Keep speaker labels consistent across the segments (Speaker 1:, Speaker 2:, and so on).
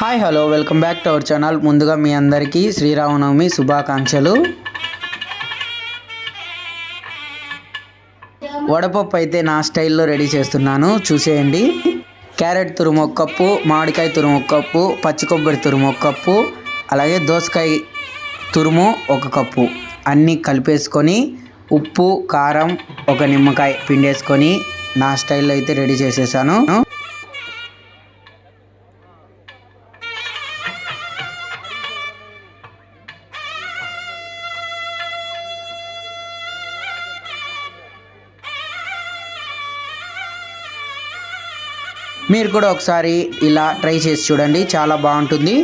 Speaker 1: Hi hello welcome back to our channel. ముందుగా మీ అందరికీ శ్రీరామనవమి శుభాకాంక్షలు. వడపప్పు అయితే నా స్టైల్లో రెడీ చేస్తున్నాను, చూసేయండి. క్యారెట్ తురుము 1 కప్పు, మామిడికాయ తురుము 1 కప్పు, పచ్చి కొబ్బరి తురుము 1 కప్పు, అలాగే దోసకాయ తురుము 1 కప్పు అన్నీ కలిపేసుకొని ఉప్పు కారం 1 నిమ్మకాయ పిండేసుకొని నా స్టైల్లో అయితే రెడీ చేసేసాను. మీరు కూడా ఒకసారి ఇలా ట్రై చేసి చూడండి, చాలా బాగుంటుంది.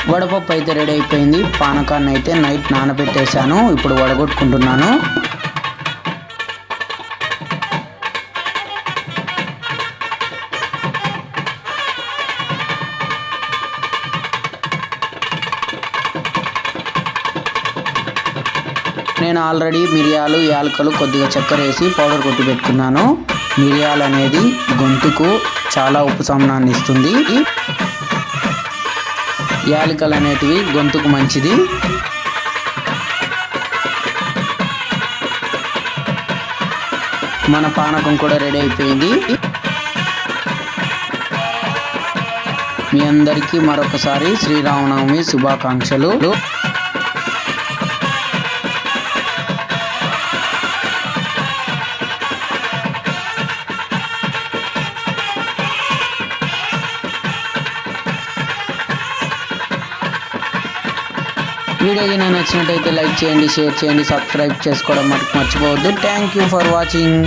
Speaker 1: వడపప్పు అయితే రెడీ అయిపోయింది. పానకాన్ని అయితే నైట్ నానబెట్టేశాను, ఇప్పుడు వడగొట్టుకుంటున్నాను. నేను ఆల్రెడీ మిరియాలు యాలకులు కొద్దిగా చక్కెర వేసి పౌడర్ కొట్టి పెట్టుకున్నాను. మిరియాలు అనేది గొంతుకు చాలా ఉపశమనాన్ని ఇస్తుంది. యాలకులు అనేటివి గొంతుకు మంచిది. మన పానకం కూడా రెడీ అయిపోయింది. మీ అందరికీ మరొకసారి శ్రీరామనవమి శుభాకాంక్షలు. వీడియో కనుక నచ్చినట్టయితే లైక్ చేయండి, షేర్ చేయండి, సబ్స్క్రైబ్ చేసుకోవడం మర్చిపోవద్దు. Thank you for watching.